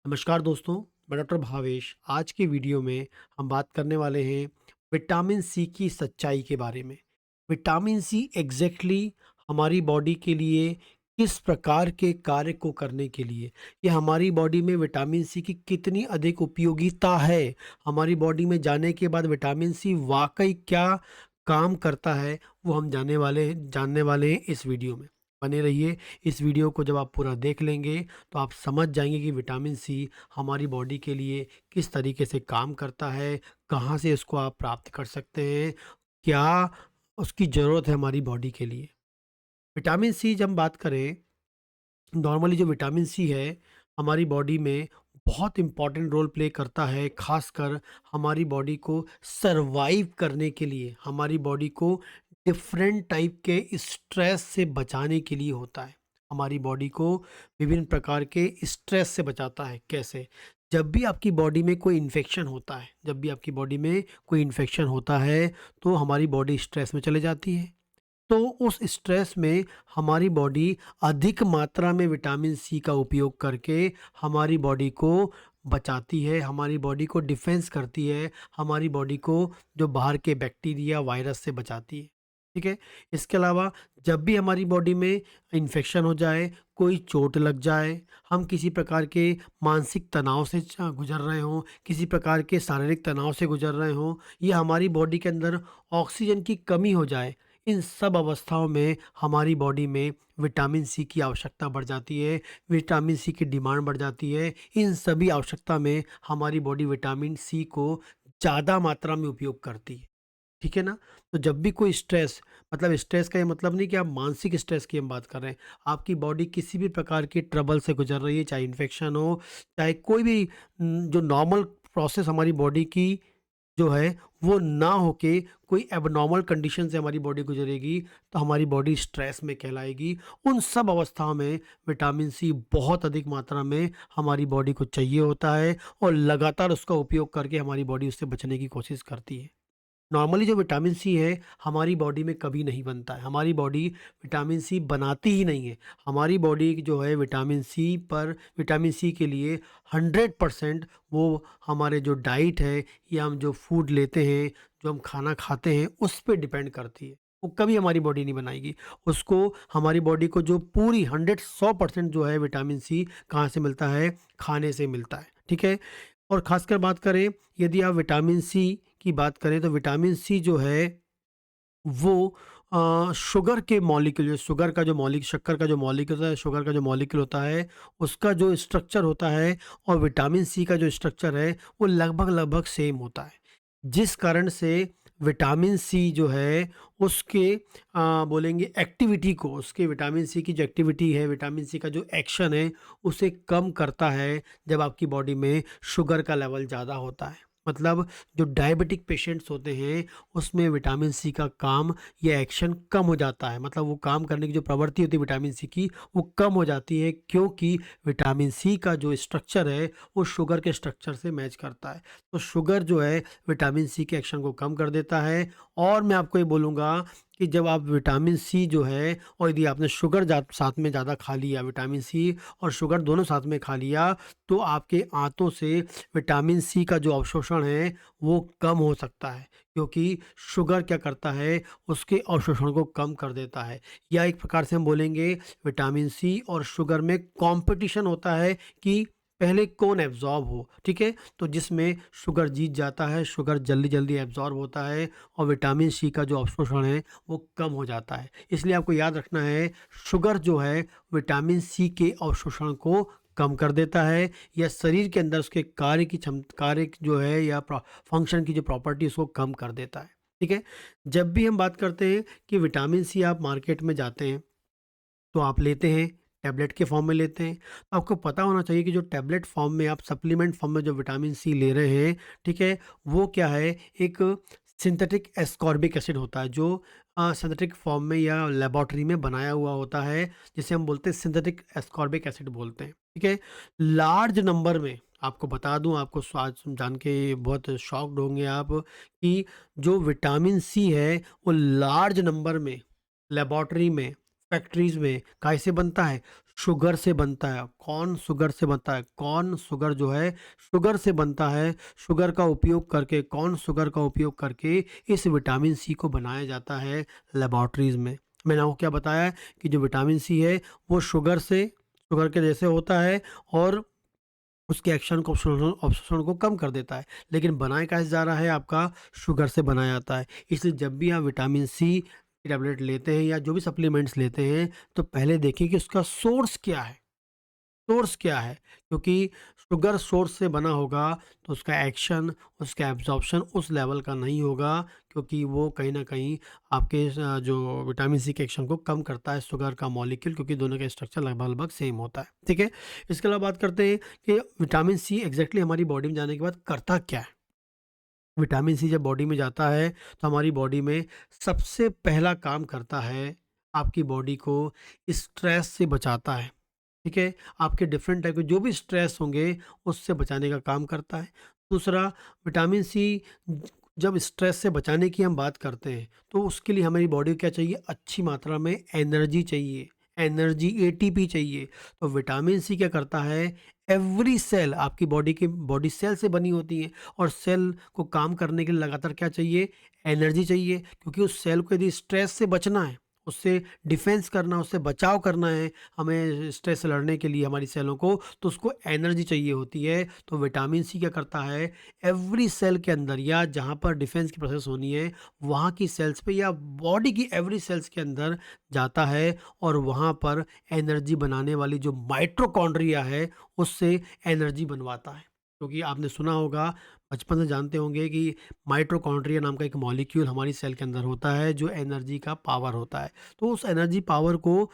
नमस्कार दोस्तों, मैं डॉक्टर भावेश। आज के वीडियो में हम बात करने वाले हैं विटामिन सी की सच्चाई के बारे में। विटामिन सी एग्जैक्टली हमारी बॉडी के लिए किस प्रकार के कार्य को करने के लिए, या हमारी बॉडी में विटामिन सी की कितनी अधिक उपयोगिता है, हमारी बॉडी में जाने के बाद विटामिन सी वाकई क्या काम करता है, वो हम जानने वाले हैं इस वीडियो में। बने रहिए। इस वीडियो को जब आप पूरा देख लेंगे तो आप समझ जाएंगे कि विटामिन सी हमारी बॉडी के लिए किस तरीके से काम करता है, कहाँ से इसको आप प्राप्त कर सकते हैं, क्या उसकी ज़रूरत है हमारी बॉडी के लिए। विटामिन सी जब हम बात करें, नॉर्मली जो विटामिन सी है हमारी बॉडी में बहुत इम्पॉर्टेंट रोल प्ले करता है, खासकर हमारी बॉडी को सरवाइव करने के लिए, हमारी बॉडी को डिफरेंट टाइप के स्ट्रेस से बचाने के लिए होता है। हमारी बॉडी को विभिन्न प्रकार के स्ट्रेस से बचाता है। कैसे? जब भी आपकी बॉडी में कोई इन्फेक्शन होता है, जब भी आपकी बॉडी में कोई इन्फेक्शन होता है तो हमारी बॉडी स्ट्रेस में चले जाती है। तो उस स्ट्रेस में हमारी बॉडी अधिक मात्रा में विटामिन सी का उपयोग करके हमारी बॉडी को बचाती है, हमारी बॉडी को डिफेंस करती है, हमारी बॉडी को जो बाहर के बैक्टीरिया वायरस से बचाती है। ठीक है। इसके अलावा जब भी हमारी बॉडी में इन्फेक्शन हो जाए, कोई चोट लग जाए, हम किसी प्रकार के मानसिक तनाव से गुजर रहे हों, किसी प्रकार के शारीरिक तनाव से गुजर रहे हों, या हमारी बॉडी के अंदर ऑक्सीजन की कमी हो जाए, इन सब अवस्थाओं में हमारी बॉडी में विटामिन सी की आवश्यकता बढ़ जाती है, विटामिन सी की डिमांड बढ़ जाती है। इन सभी आवश्यकता में हमारी बॉडी विटामिन सी को ज़्यादा मात्रा में उपयोग करती है। ठीक है ना? तो जब भी कोई स्ट्रेस, मतलब स्ट्रेस का ये मतलब नहीं कि आप मानसिक स्ट्रेस की हम बात कर रहे हैं। आपकी बॉडी किसी भी प्रकार की ट्रबल से गुज़र रही है, चाहे इन्फेक्शन हो, चाहे कोई भी जो नॉर्मल प्रोसेस हमारी बॉडी की जो है वो ना होके कोई एबनॉर्मल कंडीशन से हमारी बॉडी गुजरेगी, तो हमारी बॉडी स्ट्रेस में कहलाएगी। उन सब अवस्थाओं में विटामिन सी बहुत अधिक मात्रा में हमारी बॉडी को चाहिए होता है, और लगातार उसका उपयोग करके हमारी बॉडी उससे बचने की कोशिश करती है। नॉर्मली जो विटामिन सी है हमारी बॉडी में कभी नहीं बनता है, हमारी बॉडी विटामिन सी बनाती ही नहीं है। हमारी बॉडी जो है विटामिन सी के लिए 100% वो हमारे जो डाइट है, या हम जो फूड लेते हैं, जो हम खाना खाते हैं, उस पे डिपेंड करती है। वो कभी हमारी बॉडी नहीं बनाएगी। उसको, हमारी बॉडी को जो पूरी 100% जो है विटामिन सी कहाँ से मिलता है? खाने से मिलता है। ठीक है। और ख़ासकर बात करें, यदि आप विटामिन सी की बात करें तो विटामिन सी जो है वो शुगर के मॉलिक्यूल, जो शुगर का जो मॉलिक शक्कर का जो मॉलिक्यूल होता है, शुगर का जो मॉलिक्यूल होता है, उसका जो स्ट्रक्चर होता है और विटामिन सी का जो स्ट्रक्चर है वो लगभग-लगभग सेम होता है। जिस कारण से विटामिन सी जो है उसके बोलेंगे एक्टिविटी को, उसके विटामिन सी की जो एक्टिविटी है, विटामिन सी का जो एक्शन है, उसे कम करता है जब आपकी बॉडी में शुगर का लेवल ज़्यादा होता है। मतलब जो डायबिटिक पेशेंट्स होते हैं उसमें विटामिन सी का काम या एक्शन कम हो जाता है, मतलब वो काम करने की जो प्रवृत्ति होती है विटामिन सी की, वो कम हो जाती है, क्योंकि विटामिन सी का जो स्ट्रक्चर है वो शुगर के स्ट्रक्चर से मैच करता है। तो शुगर जो है विटामिन सी के एक्शन को कम कर देता है। और मैं आपको ये बोलूँगा कि जब आप विटामिन सी जो है, और यदि आपने शुगर साथ में ज़्यादा खा लिया, विटामिन सी और शुगर दोनों साथ में खा लिया, तो आपके आंतों से विटामिन सी का जो अवशोषण है वो कम हो सकता है, क्योंकि शुगर क्या करता है, उसके अवशोषण को कम कर देता है। या एक प्रकार से हम बोलेंगे विटामिन सी और शुगर में कंपटीशन होता है कि पहले कौन एब्जॉर्ब हो। ठीक है। तो जिसमें शुगर जीत जाता है, शुगर जल्दी जल्दी एब्जॉर्ब होता है, और विटामिन सी का जो अवशोषण है वो कम हो जाता है। इसलिए आपको याद रखना है, शुगर जो है विटामिन सी के अवशोषण को कम कर देता है, या शरीर के अंदर उसके कार्य जो है या फंक्शन की जो प्रॉपर्टी उसको कम कर देता है। ठीक है। जब भी हम बात करते हैं कि विटामिन सी आप मार्केट में जाते हैं तो आप लेते हैं, टैबलेट के फॉर्म में लेते हैं। तो आपको पता होना चाहिए कि जो टैबलेट फॉर्म में, आप सप्लीमेंट फॉर्म में जो विटामिन सी ले रहे हैं, ठीक है, वो क्या है, एक सिंथेटिक एस्कॉर्बिक एसिड होता है, जो सिंथेटिक फॉर्म में या लेबोरेटरी में बनाया हुआ होता है, जिसे हम बोलते हैं सिंथेटिक एस्कॉर्बिक एसिड बोलते हैं। ठीक है। लार्ज नंबर में, आपको बता दूं, आपको आज जान के बहुत शॉक्ड होंगे आप, कि जो विटामिन सी है वो लार्ज नंबर में लेबोरेटरी में, फैक्ट्रीज में कैसे बनता है? शुगर से बनता है। कॉर्न शुगर से बनता है। कॉर्न शुगर जो है शुगर से बनता है। शुगर का उपयोग करके, कॉर्न शुगर का उपयोग करके इस विटामिन सी को बनाया जाता है लेबोरेटरीज़ में। मैंने आपको क्या बताया कि जो विटामिन सी है वो शुगर के जैसे होता है और उसके एक्शन को, अब्सॉर्प्शन को कम कर देता है। लेकिन बनाया कैसे जा रहा है? आपका शुगर से बनाया जाता है। इसलिए जब भी आप विटामिन सी की टैबलेट लेते हैं या जो भी सप्लीमेंट्स लेते हैं, तो पहले देखें कि उसका सोर्स क्या है? सोर्स क्या है? क्योंकि शुगर सोर्स से बना होगा तो उसका एक्शन, उसका एब्ज़ॉर्प्शन उस लेवल का नहीं होगा, क्योंकि वो कहीं न कहीं आपके जो विटामिन सी के एक्शन को कम करता है शुगर का मॉलिक्यूल, क्योंकि दोनों का स्ट्रक्चर लगभग-लगभग सेम होता है। ठीक है? इसके अलावा बात करते हैं कि विटामिन सी एग्ज़ैक्टली हमारी बॉडी में जाने के बाद करता क्या है? विटामिन सी जब बॉडी में जाता है तो हमारी बॉडी में सबसे पहला काम करता है, आपकी बॉडी को स्ट्रेस से बचाता है। ठीक है? आपके डिफरेंट टाइप के जो भी स्ट्रेस होंगे, उससे बचाने का काम करता है। दूसरा, विटामिन सी ज जब स्ट्रेस से बचाने की हम बात करते हैं, तो उसके लिए हमारी बॉडी को क्या चाहिए? अच्छी मात्रा में एनर्जी चाहिए, एनर्जी एटीपी चाहिए। तो विटामिन सी क्या करता है? एवरी सेल, आपकी बॉडी सेल से बनी होती है और सेल को काम करने के लिए लगातार क्या चाहिए? एनर्जी चाहिए, क्योंकि उस सेल को यदि स्ट्रेस से बचना है, उससे डिफेंस करना, उससे बचाव करना है, हमें स्ट्रेस से लड़ने के लिए हमारी सेलों को, तो उसको एनर्जी चाहिए होती है। तो विटामिन सी क्या करता है? एवरी सेल के अंदर या जहाँ पर डिफेंस की प्रोसेस होनी है, वहाँ की सेल्स पे या बॉडी की एवरी सेल्स के अंदर जाता है और वहाँ पर एनर्जी बनाने वाली जो माइटोकॉन्ड्रिया है, उससे एनर्जी बनवाता है। क्योंकि आपने सुना होगा, बचपन से जानते होंगे कि माइटोकॉन्ड्रिया नाम का एक मॉलिक्यूल हमारी सेल के अंदर होता है, जो एनर्जी का पावर होता है। तो उस एनर्जी पावर को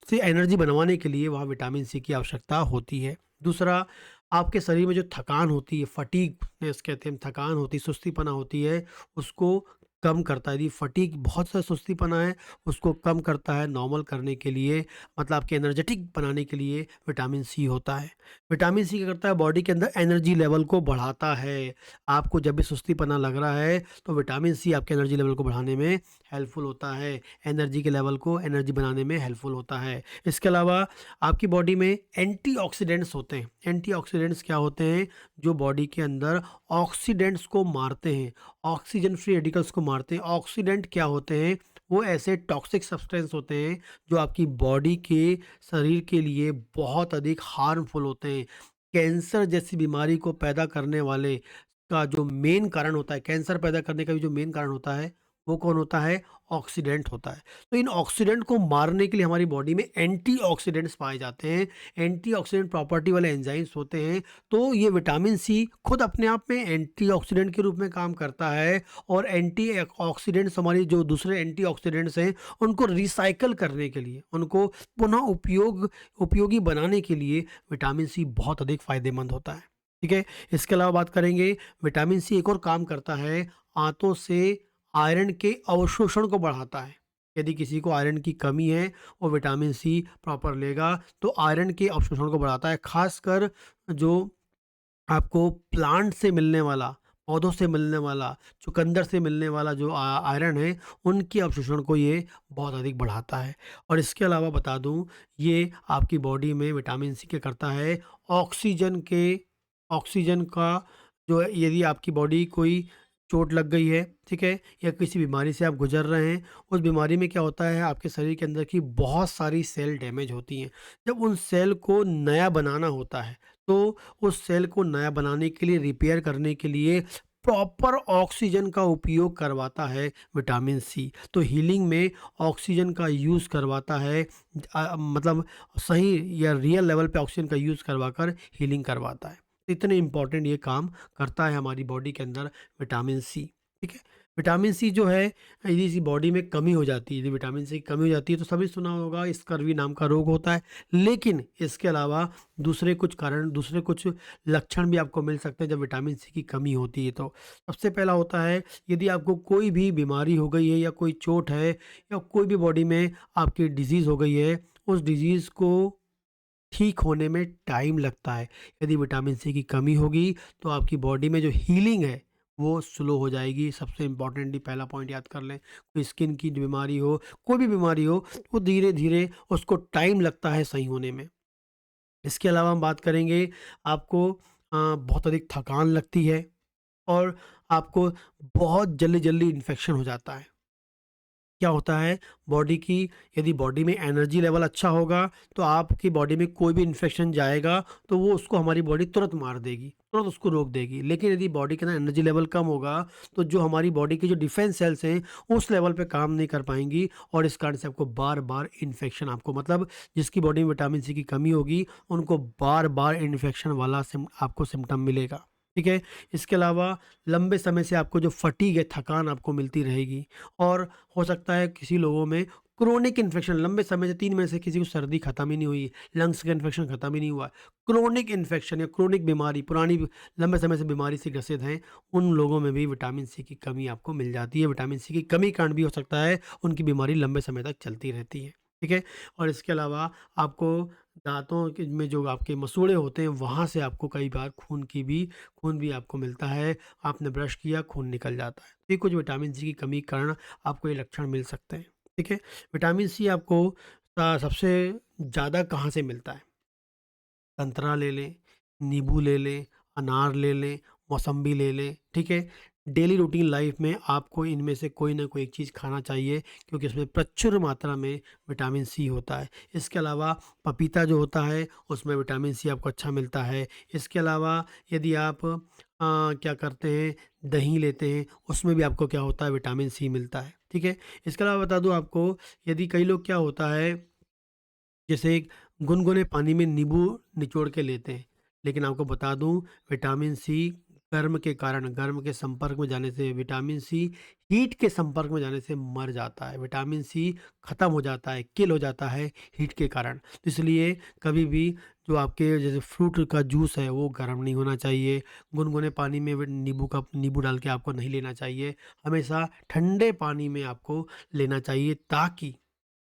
से एनर्जी बनवाने के लिए वहाँ विटामिन सी की आवश्यकता होती है। दूसरा, आपके शरीर में जो थकान होती है, फटीगनेस कहते हैं हम, थकान होती है, सुस्तीपना होती है, उसको कम करता है। यदि फटीग, बहुत सा सुस्तीपना है, उसको कम करता है, नॉर्मल करने के लिए, मतलब आपके एनर्जेटिक बनाने के लिए विटामिन सी होता है। विटामिन सी क्या करता है? बॉडी के अंदर एनर्जी लेवल को बढ़ाता है। आपको जब भी सुस्तीपना लग रहा है, तो विटामिन सी आपके एनर्जी लेवल को बढ़ाने में हेल्पफुल होता है, एनर्जी के लेवल को एनर्जी बनाने में हेल्पफुल होता है। इसके अलावा आपकी बॉडी में एंटीऑक्सीडेंट्स होते हैं। एंटीऑक्सीडेंट्स क्या होते हैं? जो बॉडी के अंदर ऑक्सीडेंट्स को मारते हैं, ऑक्सीजन फ्री रेडिकल्स को मारते हैं। ऑक्सीडेंट क्या होते हैं? वो ऐसे टॉक्सिक सब्सटेंस होते हैं जो आपकी बॉडी के, शरीर के लिए बहुत अधिक हार्मफुल होते हैं। कैंसर जैसी बीमारी को पैदा करने वाले का जो मेन कारण होता है, कैंसर पैदा करने का भी जो मेन कारण होता है, वो कौन होता है? ऑक्सीडेंट होता है। तो इन ऑक्सीडेंट को मारने के लिए हमारी बॉडी में एंटीऑक्सीडेंट्स पाए जाते हैं, एंटीऑक्सीडेंट प्रॉपर्टी वाले एंजाइम्स होते हैं। तो ये विटामिन सी खुद अपने आप में एंटीऑक्सीडेंट के रूप में काम करता है और एंटीऑक्सीडेंट्स, हमारी जो दूसरे एंटीऑक्सीडेंट्स हैं, उनको रिसाइकल करने के लिए, उनको पुनः उपयोगी बनाने के लिए विटामिन सी बहुत अधिक फ़ायदेमंद होता है। ठीक है? इसके अलावा बात करेंगे, विटामिन सी एक और काम करता है, आंतों से आयरन के अवशोषण को बढ़ाता है। यदि किसी को आयरन की कमी है, वो विटामिन सी प्रॉपर लेगा, तो आयरन के अवशोषण को बढ़ाता है। ख़ासकर जो आपको प्लांट से मिलने वाला, पौधों से मिलने वाला, चुकंदर से मिलने वाला जो आयरन है, उनके अवशोषण को ये बहुत अधिक बढ़ाता है। और इसके अलावा बता दूँ, ये आपकी बॉडी में विटामिन सी क्या करता है? ऑक्सीजन का जो है, यदि आपकी बॉडी कोई चोट लग गई है, ठीक है? या किसी बीमारी से आप गुज़र रहे हैं, उस बीमारी में क्या होता है, आपके शरीर के अंदर की बहुत सारी सेल डैमेज होती हैं। जब उन सेल को नया बनाना होता है, तो उस सेल को नया बनाने के लिए, रिपेयर करने के लिए प्रॉपर ऑक्सीजन का उपयोग करवाता है विटामिन सी। तो हीलिंग में ऑक्सीजन का यूज़ करवाता है, मतलब सही या रियल लेवल पे ऑक्सीजन का यूज़ करवाकर हीलिंग करवाता है। इतने इम्पोर्टेंट ये काम करता है हमारी बॉडी के अंदर विटामिन सी। ठीक है? विटामिन सी जो है, यदि इसी बॉडी में कमी हो जाती है, यदि विटामिन सी की कमी हो जाती है, तो सभी सुना होगा स्कर्वी नाम का रोग होता है। लेकिन इसके अलावा दूसरे कुछ लक्षण भी आपको मिल सकते हैं जब विटामिन सी की कमी होती है। तो सबसे पहला होता है, यदि आपको कोई भी बीमारी हो गई है या कोई चोट है या कोई भी बॉडी में आपकी डिज़ीज़ हो गई है, उस डिज़ीज़ को ठीक होने में टाइम लगता है। यदि विटामिन सी की कमी होगी, तो आपकी बॉडी में जो हीलिंग है, वो स्लो हो जाएगी। सबसे इम्पोर्टेंटली पहला पॉइंट याद कर लें, कोई स्किन की बीमारी हो, कोई भी बीमारी हो, वो धीरे-धीरे उसको टाइम लगता है सही होने में। इसके अलावा हम बात करेंगे, आपको बहुत अधिक थकान लगती है और आपको बहुत जल्दी-जल्दी इन्फेक्शन हो जाता है। क्या होता है, बॉडी की यदि बॉडी में एनर्जी लेवल अच्छा होगा तो आपकी बॉडी में कोई भी इन्फेक्शन जाएगा तो वो उसको हमारी बॉडी तुरंत मार देगी, तुरंत उसको रोक देगी। लेकिन यदि बॉडी के अंदर एनर्जी लेवल कम होगा तो जो हमारी बॉडी की जो डिफेंस सेल्स हैं उस लेवल पे काम नहीं कर पाएंगी और इस कारण से आपको बार बार इन्फेक्शन, आपको मतलब जिसकी बॉडी में विटामिन सी की कमी होगी उनको बार बार इन्फेक्शन वाला आपको सिम्टम मिलेगा। ठीक है। इसके अलावा लंबे समय से आपको जो फटीग है, थकान आपको मिलती रहेगी और हो सकता है किसी लोगों में क्रोनिक इन्फेक्शन लंबे समय से 3 महीने से किसी को सर्दी खत्म ही नहीं हुई, लंग्स का इन्फेक्शन खत्म ही नहीं हुआ। क्रोनिक इन्फेक्शन या क्रोनिक बीमारी, पुरानी लंबे समय से बीमारी से ग्रसित हैं, उन लोगों में भी विटामिन सी की कमी आपको मिल जाती है। विटामिन सी की कमी कारण भी हो सकता है उनकी बीमारी लंबे समय तक चलती रहती है। ठीक है। और इसके अलावा आपको दाँतों के में जो आपके मसूड़े होते हैं वहाँ से आपको कई बार खून भी आपको मिलता है। आपने ब्रश किया, खून निकल जाता है। तो ये कुछ विटामिन सी की कमी के कारण आपको ये लक्षण मिल सकते हैं। ठीक है। विटामिन सी आपको सबसे ज़्यादा कहाँ से मिलता है? संतरा ले लें, नींबू ले लें, अनार ले लें, मौसम्बी ले लें, ठीक है? डेली रूटीन लाइफ में आपको इनमें से कोई ना कोई एक चीज़ खाना चाहिए क्योंकि इसमें प्रचुर मात्रा में विटामिन सी होता है। इसके अलावा पपीता जो होता है उसमें विटामिन सी आपको अच्छा मिलता है। इसके अलावा यदि आप क्या करते हैं, दही लेते हैं उसमें भी आपको क्या होता है, विटामिन सी मिलता है, ठीक है? इसके अलावा बता दूँ आपको, यदि कई लोग क्या होता है, जैसे एक गुनगुने पानी में नींबू निचोड़ के लेते हैं, लेकिन आपको बता दूं विटामिन सी गर्म के कारण, गर्म के संपर्क में जाने से, विटामिन सी हीट के संपर्क में जाने से मर जाता है। विटामिन सी खत्म हो जाता है, किल हो जाता है हीट के कारण। तो इसलिए कभी भी जो आपके जैसे फ्रूट का जूस है वो गर्म नहीं होना चाहिए। गुनगुने पानी में नींबू डाल के आपको नहीं लेना चाहिए। हमेशा ठंडे पानी में आपको लेना चाहिए ताकि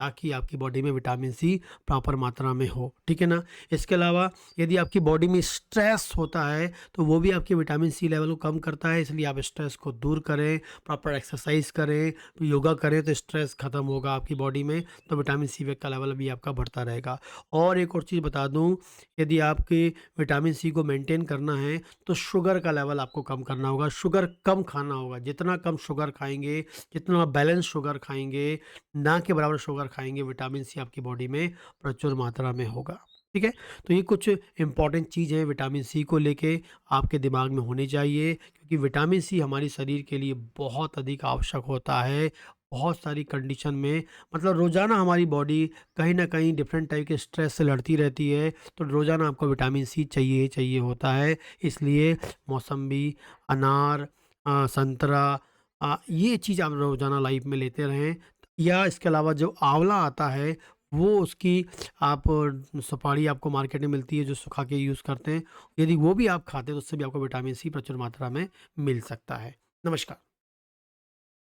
आपकी बॉडी में विटामिन सी प्रॉपर मात्रा में हो, ठीक है ना? इसके अलावा यदि आपकी बॉडी में स्ट्रेस होता है तो वो भी आपके विटामिन सी लेवल को कम करता है, इसलिए आप स्ट्रेस को दूर करें, प्रॉपर एक्सरसाइज करें, योगा करें तो स्ट्रेस खत्म होगा आपकी बॉडी में, तो विटामिन सी का लेवल भी आपका बढ़ता रहेगा। और एक और चीज़ बता दूं, यदि आपके विटामिन सी को मेंटेन करना है तो शुगर का लेवल आपको कम करना होगा, शुगर कम खाना होगा। जितना कम शुगर खाएंगे, जितना बैलेंस शुगर खाएंगे, ना के बराबर शुगर खाएँगे, विटामिन सी आपकी बॉडी में प्रचुर मात्रा में होगा, ठीक है? तो ये कुछ इम्पॉर्टेंट चीज़ है विटामिन सी को लेके आपके दिमाग में होनी चाहिए क्योंकि विटामिन सी हमारे शरीर के लिए बहुत अधिक आवश्यक होता है, बहुत सारी कंडीशन में। मतलब रोज़ाना हमारी बॉडी कहीं न कहीं डिफरेंट टाइप के स्ट्रेस से लड़ती रहती है, तो रोज़ाना आपको विटामिन सी चाहिए ही चाहिए होता है। इसलिए मौसम्बी, अनार, संतरा, ये चीज़ आप रोज़ाना लाइफ में लेते रहें। या इसके अलावा जो आंवला आता है, वो उसकी आप सुपारी आपको मार्केट में मिलती है जो सुखा के यूज़ करते हैं। यदि वो भी आप खाते हैं तो उससे भी आपको विटामिन सी प्रचुर मात्रा में मिल सकता है। नमस्कार।